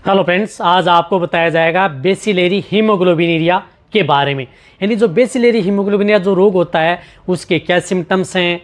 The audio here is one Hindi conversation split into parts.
हेलो फ्रेंड्स, आज आपको बताया जाएगा बेसिलरी हीमोग्लोबिनिरिया के बारे में। यानी जो बेसिलरी हीमोग्लोबिनिरिया जो रोग होता है उसके क्या सिम्टम्स हैं,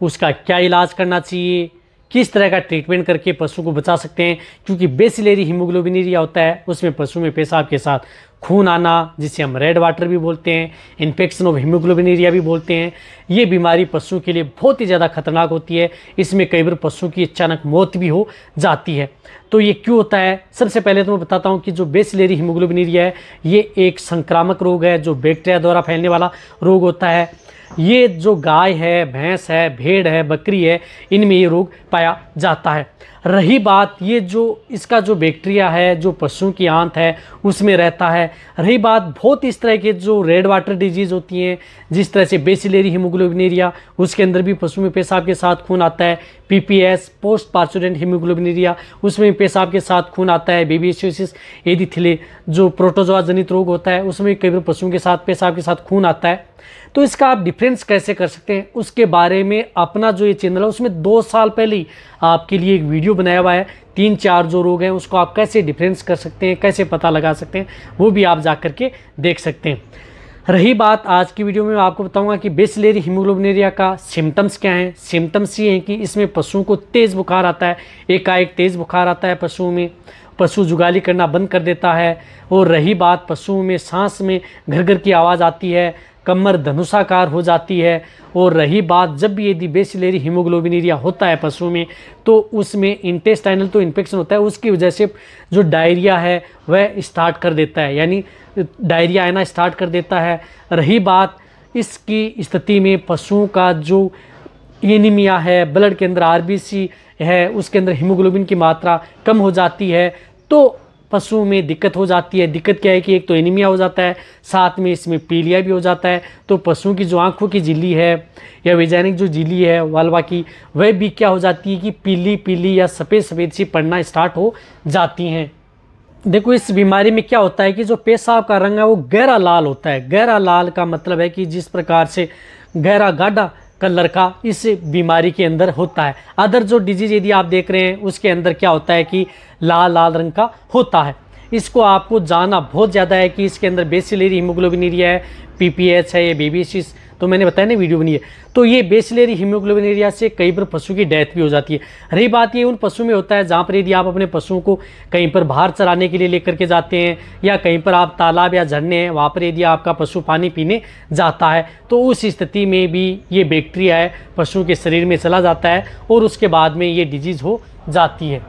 उसका क्या इलाज करना चाहिए, किस तरह का ट्रीटमेंट करके पशु को बचा सकते हैं। क्योंकि बेसिलरी हीमोग्लोबिनिरिया होता है उसमें पशु में पेशाब के साथ खून आना, जिसे हम रेड वाटर भी बोलते हैं, इन्फेक्शन ऑफ हीमोग्लोबिनिरिया भी बोलते हैं। ये बीमारी पशु के लिए बहुत ही ज़्यादा खतरनाक होती है। इसमें कई बार पशु की अचानक मौत भी हो जाती है। तो ये क्यों होता है, सबसे पहले तो मैं बताता हूँ कि जो बेसिलरी हीमोग्लोबिनिरिया है ये एक संक्रामक रोग है, जो बैक्टीरिया द्वारा फैलने वाला रोग होता है। ये जो गाय है, भैंस है, भेड़ है, बकरी है, इनमें ये रोग पाया जाता है। रही बात ये जो इसका जो बैक्टीरिया है जो पशु की आंत है उसमें रहता है। रही बात बहुत इस तरह के जो रेड वाटर डिजीज़ होती हैं, जिस तरह से बेसिलरी हीमोग्लोबिनिरिया, उसके अंदर भी पशु में पेशाब के साथ खून आता है। पीपीएस पोस्ट पार्चुरेंट हीमोग्लोबिनिरिया, उसमें पेशाब के साथ खून आता है। बेबीसियोसिस एडिथिले जो प्रोटोजोआ जनित रोग होता है उसमें कई बार पशुओं के साथ पेशाब के साथ खून आता है। तो इसका आप डिफरेंस कैसे कर सकते हैं उसके बारे में अपना जो ये चैनल है उसमें 2 साल पहले ही आपके लिए एक वीडियो बनाया हुआ है। 3-4 जो रोग हैं उसको आप कैसे डिफरेंस कर सकते हैं, कैसे पता लगा सकते हैं, वो भी आप जा कर के देख सकते हैं। रही बात आज की वीडियो में मैं आपको बताऊंगा कि बेसिलरी हीमोग्लोबिनिरिया का सिम्टम्स क्या हैं। सिम्टम्स ये हैं कि इसमें पशुओं को तेज़ बुखार आता है, एकाएक तेज़ बुखार आता है पशुओं में, पशु जुगाली करना बंद कर देता है। और रही बात पशुओं में सांस में घर की आवाज़ आती है, कमर धनुषाकार हो जाती है। और रही बात जब भी यदि बेसिलरी हीमोग्लोबिनिरिया होता है पशु में तो उसमें इंटेस्टाइनल तो इन्फेक्शन होता है, उसकी वजह से जो डायरिया है वह स्टार्ट कर देता है, यानी डायरिया आना स्टार्ट कर देता है। रही बात इसकी स्थिति में पशुओं का जो एनीमिया है, ब्लड के अंदर आरबीसी है, उसके अंदर हीमोग्लोबिन की मात्रा कम हो जाती है, तो पशुओं में दिक्कत हो जाती है। दिक्कत क्या है कि एक तो एनीमिया हो जाता है, साथ में इसमें पीलिया भी हो जाता है। तो पशुओं की जो आंखों की झिल्ली है या वैज्ञानिक जो झिल्ली है वाल्वा की, वह भी क्या हो जाती है कि पीली पीली या सफ़ेद सफ़ेद सी पड़ना स्टार्ट हो जाती हैं। देखो इस बीमारी में क्या होता है कि जो पेशाब का रंग है वो गहरा लाल होता है। गहरा लाल का मतलब है कि जिस प्रकार से गहरा गाढ़ा कलर का इस बीमारी के अंदर होता है। अदर जो डिजीज यदि आप देख रहे हैं उसके अंदर क्या होता है कि लाल लाल रंग का होता है। इसको आपको जानना बहुत ज़्यादा है कि इसके अंदर बेसिलरी हीमोग्लोबिनिरिया है, पीपीएच है, ये बेबीसिस तो मैंने बताया ना वीडियो बनी है। तो ये बेसिलरी हीमोग्लोबिनिरिया से कई बार पशु की डेथ भी हो जाती है। रही बात ये उन पशु में होता है जहाँ पर यदि आप अपने पशुओं को कहीं पर बाहर चराने के लिए लेकर के जाते हैं या कहीं पर आप तालाब या झरने हैं वहाँ पर यदि आपका पशु पानी पीने जाता है तो उस स्थिति में भी ये बैक्टीरिया है पशु के शरीर में चला जाता है और उसके बाद में ये डिजीज़ हो जाती है।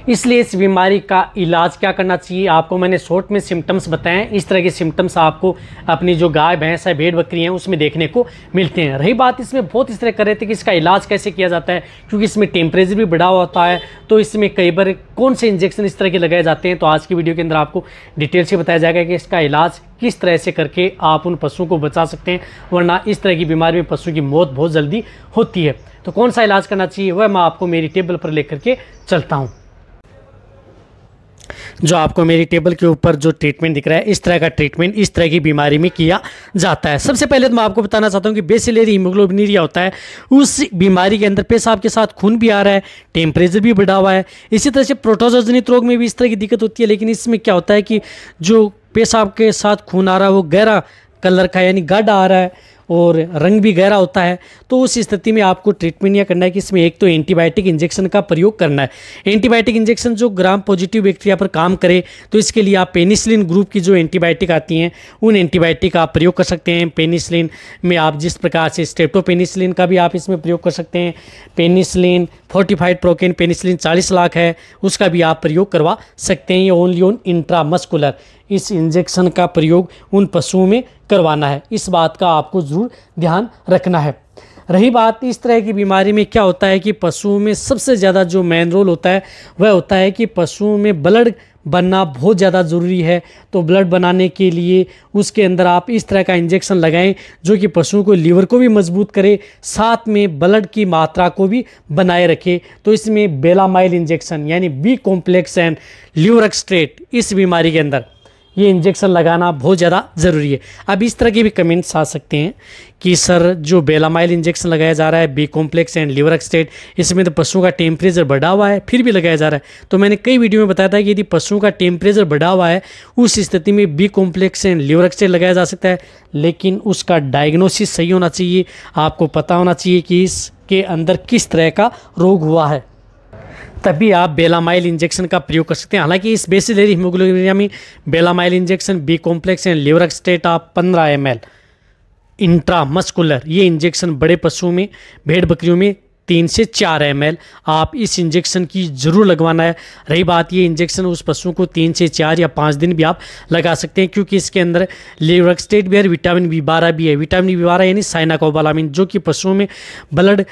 इसलिए इस बीमारी का इलाज क्या करना चाहिए आपको मैंने शॉर्ट में सिम्टम्स बताएं। इस तरह के सिम्टम्स आपको अपनी जो गाय भैंस है, भेड़ बकरी हैं उसमें देखने को मिलते हैं। रही बात इसमें बहुत इस तरह कर रहे थे कि इसका इलाज कैसे किया जाता है, क्योंकि इसमें टेम्परेचर भी बढ़ा हुआ होता है, तो इसमें कई बार कौन से इंजेक्शन इस तरह के लगाए जाते हैं। तो आज की वीडियो के अंदर आपको डिटेल से बताया जाएगा कि इसका इलाज किस तरह से करके आप उन पशुओं को बचा सकते हैं, वरना इस तरह की बीमारी में पशु की मौत बहुत जल्दी होती है। तो कौन सा इलाज करना चाहिए वह मैं आपको मेरी टेबल पर लेकर के चलता हूँ। जो आपको मेरी टेबल के ऊपर जो ट्रीटमेंट दिख रहा है, इस तरह का ट्रीटमेंट इस तरह की बीमारी में किया जाता है। सबसे पहले तो मैं आपको बताना चाहता हूँ कि बेसिलरी हीमोग्लोबिनिरिया होता है उस बीमारी के अंदर पेशाब के साथ खून भी आ रहा है, टेम्परेचर भी बढ़ा हुआ है। इसी तरह से प्रोटोजोआ जनित रोग में भी इस तरह की दिक्कत होती है, लेकिन इसमें क्या होता है कि जो पेशाब के साथ खून आ रहा है वो गहरा कलर का यानी गाढ़ा आ रहा है और रंग भी गहरा होता है। तो उस स्थिति में आपको ट्रीटमेंट यह करना है कि इसमें एक तो एंटीबायोटिक इंजेक्शन का प्रयोग करना है। एंटीबायोटिक इंजेक्शन जो ग्राम पॉजिटिव बैक्टीरिया पर काम करे तो इसके लिए आप पेनिसिलिन ग्रुप की जो एंटीबायोटिक आती हैं उन एंटीबायोटिक का आप प्रयोग कर सकते हैं। पेनिसिलिन में आप जिस प्रकार से स्ट्रेप्टोपेनिसिलिन का भी आप इसमें प्रयोग कर सकते हैं। Penicillin fortified procaine penicillin 40 lakh है, उसका भी आप प्रयोग करवा सकते हैं। ये ओनली ऑन इंट्रामस्कुलर इस इंजेक्शन का प्रयोग उन पशुओं में करवाना है, इस बात का आपको ज़रूर ध्यान रखना है। रही बात इस तरह की बीमारी में क्या होता है कि पशुओं में सबसे ज़्यादा जो मेन रोल होता है वह होता है कि पशुओं में ब्लड बनना बहुत ज़्यादा ज़रूरी है। तो ब्लड बनाने के लिए उसके अंदर आप इस तरह का इंजेक्शन लगाएं जो कि पशुओं को लीवर को भी मजबूत करे, साथ में ब्लड की मात्रा को भी बनाए रखे। तो इसमें बेलामाइल इंजेक्शन यानी बी कॉम्प्लेक्स एंड ल्यूरक्स्ट्रेट इस बीमारी के अंदर ये इंजेक्शन लगाना बहुत ज़्यादा ज़रूरी है। अब इस तरह के भी कमेंट्स आ सकते हैं कि सर जो बेलामाइल इंजेक्शन लगाया जा रहा है B complex and liver extract, इसमें तो पशुओं का टेम्परेचर बढ़ा हुआ है फिर भी लगाया जा रहा है। तो मैंने कई वीडियो में बताया था कि यदि पशुओं का टेम्परेचर बढ़ा हुआ है उस स्थिति में B complex and liver extract लगाया जा सकता है, लेकिन उसका डायग्नोसिस सही होना चाहिए। आपको पता होना चाहिए कि इसके अंदर किस तरह का रोग हुआ है, तभी आप बेलामाइल इंजेक्शन का प्रयोग कर सकते हैं। हालांकि इस बेसिलरी हीमोग्लोबिनिरिया में बेलामाइल injection B complex and liver extract आप 15 ml इंट्रामस्कुलर, ये इंजेक्शन बड़े पशुओं में, भेड़ बकरियों में 3 से 4 ml आप इस इंजेक्शन की ज़रूर लगवाना है। रही बात ये इंजेक्शन उस पशु को 3 से 4 या 5 दिन भी आप लगा सकते हैं, क्योंकि इसके अंदर लिवर एक्सटेट भी है, विटामिन B12 भी है। विटामिन B12 यानी साइनाकोबालामिन, जो कि पशुओं में ब्लड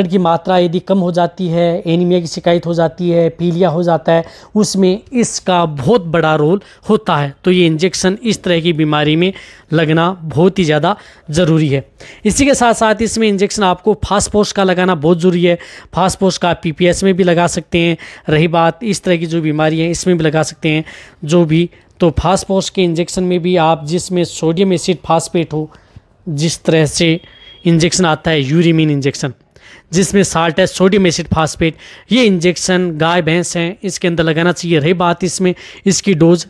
की मात्रा यदि कम हो जाती है, एनीमिया की शिकायत हो जाती है, पीलिया हो जाता है, उसमें इसका बहुत बड़ा रोल होता है। तो ये इंजेक्शन इस तरह की बीमारी में लगना बहुत ही ज़्यादा ज़रूरी है। इसी के साथ साथ इसमें इंजेक्शन आपको फास्फोरस का लगाना बहुत ज़रूरी है। फास्फोरस का PPS में भी लगा सकते हैं। रही बात इस तरह की जो बीमारी है इसमें भी लगा सकते हैं जो भी। तो फास्फोरस के इंजेक्शन में भी आप जिसमें सोडियम एसिड फास्फेट हो, जिस तरह से इंजेक्शन आता है यूरिमीन इंजेक्शन जिसमें साल्ट है सोडियम एसिड फास्फेट, ये इंजेक्शन गाय भैंस हैं इसके अंदर लगाना चाहिए। रही बात इसमें इसकी डोज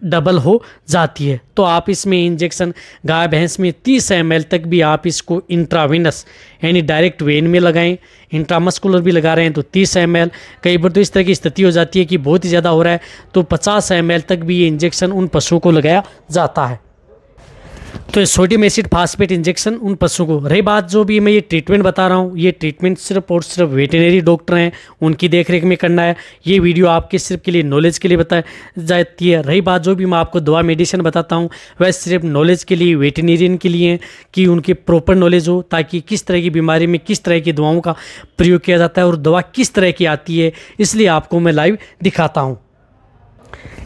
डबल हो जाती है, तो आप इसमें इंजेक्शन गाय भैंस में 30 ml तक भी आप इसको इंट्रावेनस यानी डायरेक्ट वेन में लगाएं। इंट्रामस्कुलर भी लगा रहे हैं तो 30 ml। कई बार तो इस तरह की स्थिति हो जाती है कि बहुत ही ज़्यादा हो रहा है तो 50 ml तक भी ये इंजेक्शन उन पशुओं को लगाया जाता है। तो सोडियम एसिड फास्फेट इंजेक्शन उन पशुओं को। रही बात जो भी मैं ये ट्रीटमेंट बता रहा हूँ, ये ट्रीटमेंट सिर्फ और सिर्फ वेटरनरी डॉक्टर हैं उनकी देखरेख में करना है। ये वीडियो आपके सिर्फ के लिए नॉलेज के लिए बताई जाती है। रही बात जो भी मैं आपको दवा मेडिसिन बताता हूँ वह सिर्फ नॉलेज के लिए, वेटरनरियन के लिए कि उनके प्रॉपर नॉलेज हो, ताकि किस तरह की बीमारी में किस तरह की दवाओं का प्रयोग किया जाता है और दवा किस तरह की आती है, इसलिए आपको मैं लाइव दिखाता हूँ।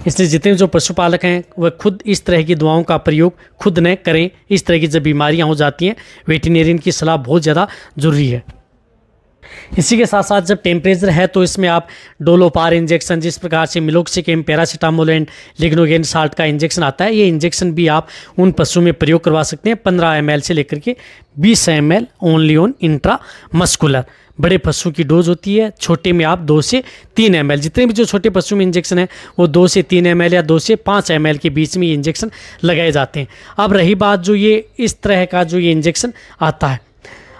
इसलिए जितने जो पशुपालक हैं वह खुद इस तरह की दवाओं का प्रयोग खुद न करें। इस तरह की जब बीमारियां हो जाती हैं वेटरनरियन की सलाह बहुत ज़्यादा ज़रूरी है। इसी के साथ साथ जब टेम्परेचर है तो इसमें आप डोलोपार इंजेक्शन, जिस प्रकार से मिलोक्सिकेम, पैरासीटामोल एंड लिग्नोगेन साल्ट का इंजेक्शन आता है, ये इंजेक्शन भी आप उन पशुओं में प्रयोग करवा सकते हैं 15 ml से लेकर के 20 ml ओनली ऑन इंट्रामस्कुलर। बड़े पशु की डोज होती है, छोटे में आप 2 से 3 ml, जितने भी जो छोटे पशु में इंजेक्शन है वो 2 से 3 ml या 2 से 5 ml के बीच में ये इंजेक्शन लगाए जाते हैं। अब रही बात जो ये इस तरह का जो ये इंजेक्शन आता है,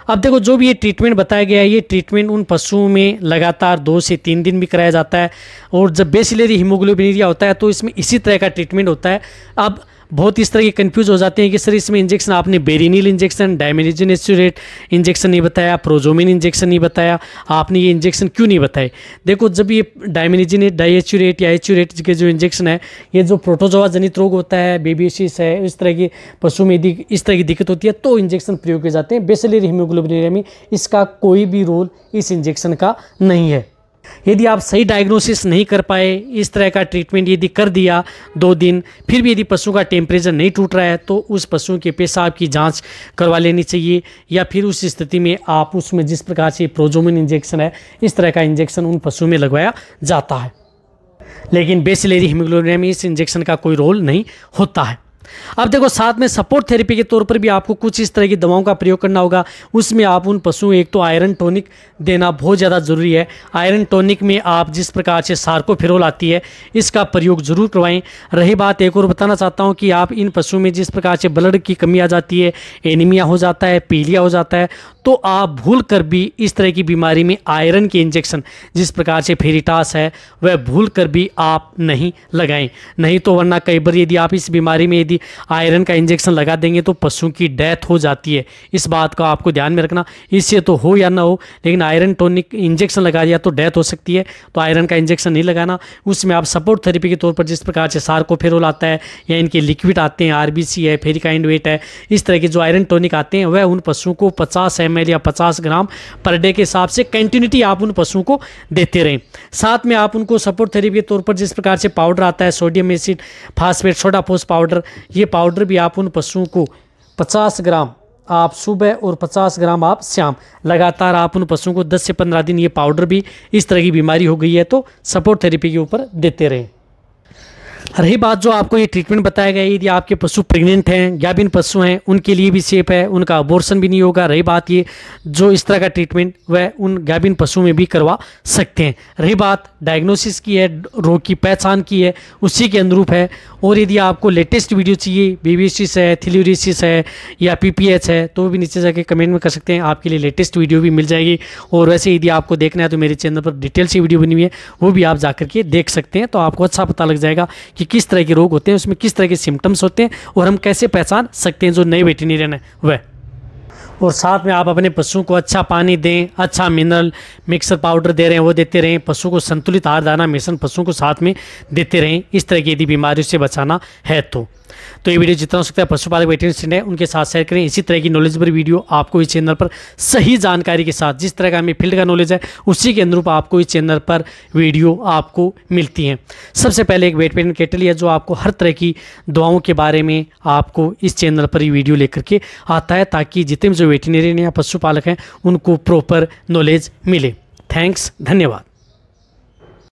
अब देखो जो भी ये ट्रीटमेंट बताया गया है ये ट्रीटमेंट उन पशुओं में लगातार 2 से 3 दिन भी कराया जाता है। और जब बेसिलरी हीमोग्लोबिनिरिया होता है तो इसमें इसी तरह का ट्रीटमेंट होता है। अब बहुत इस तरह के कंफ्यूज हो जाते हैं कि सर इसमें इंजेक्शन आपने बेरिनिल इंजेक्शन, डायमेनिजिन एस्यूरेट इंजेक्शन नहीं बताया, प्रोजोमिन इंजेक्शन नहीं बताया, आपने ये इंजेक्शन क्यों नहीं बताए। देखो जब ये डायमेनिजिन, डाइएच्यूरेट या एच्यूरेट के जो इंजेक्शन है, ये जो प्रोटोजोआ जनित रोग होता है, बेबीसिस है, इस तरह की पशु में यदि इस तरह की दिक्कत होती है तो इंजेक्शन प्रयोग किए जाते हैं। बेसिलरी हीमोग्लोबिनिरिया में इसका कोई भी रोल इस इंजेक्शन का नहीं है। यदि आप सही डायग्नोसिस नहीं कर पाए, इस तरह का ट्रीटमेंट यदि कर दिया 2 दिन, फिर भी यदि पशु का टेम्परेचर नहीं टूट रहा है तो उस पशु के पेशाब की जांच करवा लेनी चाहिए, या फिर उस स्थिति में आप उसमें जिस प्रकार से प्रोजोमिन इंजेक्शन है इस तरह का इंजेक्शन उन पशु में लगवाया जाता है। लेकिन बेसिलरी हीमोग्लोबिनिरिया में इस इंजेक्शन का कोई रोल नहीं होता है। अब देखो साथ में सपोर्ट थेरेपी के तौर पर भी आपको कुछ इस तरह की दवाओं का प्रयोग करना होगा। उसमें आप उन पशुओं, एक तो आयरन टॉनिक देना बहुत ज़्यादा ज़रूरी है। आयरन टॉनिक में आप जिस प्रकार से सार्कोफेरोल आती है इसका प्रयोग ज़रूर करवाएं। रही बात एक और बताना चाहता हूं कि आप इन पशुओं में जिस प्रकार से ब्लड की कमी आ जाती है, एनीमिया हो जाता है, पीलिया हो जाता है, तो आप भूल कर भी इस तरह की बीमारी में आयरन के इंजेक्शन जिस प्रकार से फेरिटास है वह भूल कर भी आप नहीं लगाएं। नहीं तो वरना कई बार यदि आप इस बीमारी में यदि आयरन का इंजेक्शन लगा देंगे तो पशु की डेथ हो जाती है। इस बात का आपको ध्यान में रखना। इससे तो हो या ना हो, लेकिन आयरन टॉनिक इंजेक्शन लगा दिया तो डेथ हो सकती है, तो आयरन का इंजेक्शन नहीं लगाना। उसमें आप सपोर्ट थेरेपी के तौर पर जिस प्रकार से सार्कोफेरोल आता है या इनके लिक्विड आते हैं, आरबीसी है, फेरिकाइंड वेट है, इस तरह के जो आयरन टॉनिक आते हैं वह उन पशुओं को 50 ml या 50 ग्राम पर डे के हिसाब से कंटिन्यूटी आप उन पशुओं को देते रहें। साथ में आप उनको सपोर्ट थेरेपी के तौर पर जिस प्रकार से पाउडर आता है, सोडियम एसिड फास्फेट सोडाफोस पाउडर, ये पाउडर भी आप उन पशुओं को 50 ग्राम आप सुबह और 50 ग्राम आप शाम लगातार आप उन पशुओं को 10 से 15 दिन ये पाउडर भी इस तरह की बीमारी हो गई है तो सपोर्ट थेरेपी के ऊपर देते रहें। रही बात जो आपको ये ट्रीटमेंट बताया गया है, यदि आपके पशु प्रेग्नेंट हैं, गाभिन पशु हैं, उनके लिए भी सेफ है, उनका अबॉर्शन भी नहीं होगा। रही बात ये जो इस तरह का ट्रीटमेंट वह उन गाभिन पशु में भी करवा सकते हैं। रही बात डायग्नोसिस की है, रोग की पहचान की है, उसी के अनुरूप है। और यदि आपको लेटेस्ट वीडियो चाहिए, बेबीएसिस है, थैलियोइडिस है या पीपीएच है, तो भी नीचे जाके कमेंट में कर सकते हैं, आपके लिए लेटेस्ट वीडियो भी मिल जाएगी। और वैसे यदि आपको देखना है तो मेरे चैनल पर डिटेल से वीडियो बनी हुई है, वो भी आप जाकर के देख सकते हैं। तो आपको अच्छा पता लग जाएगा कि किस तरह के रोग होते हैं, उसमें किस तरह के सिम्टम्स होते हैं और हम कैसे पहचान सकते हैं जो नए वेटरनरियन है वह। और साथ में आप अपने पशु को अच्छा पानी दें, अच्छा मिनरल मिक्सर पाउडर दे रहे हैं वो देते रहें, पशु को संतुलित आहार दाना मिश्रण पशुओं को साथ में देते रहें। इस तरह की यदि बीमारियों से बचाना है तो ये वीडियो जितना हो सकता है पशुपालक वेटरनरी है उनके साथ शेयर करें। इसी तरह की नॉलेजेबल वीडियो आपको इस चैनल पर सही जानकारी के साथ, जिस तरह का हमें फील्ड का नॉलेज है उसी के अनुरूप आपको इस चैनल पर वीडियो आपको मिलती हैं। सबसे पहले एक वेट पेन केटल है जो आपको हर तरह की दवाओं के बारे में आपको इस चैनल पर ही वीडियो लेकर के आता है, ताकि जितने भी जो वेटरनरी या पशुपालक हैं उनको प्रॉपर नॉलेज मिले। थैंक्स, धन्यवाद।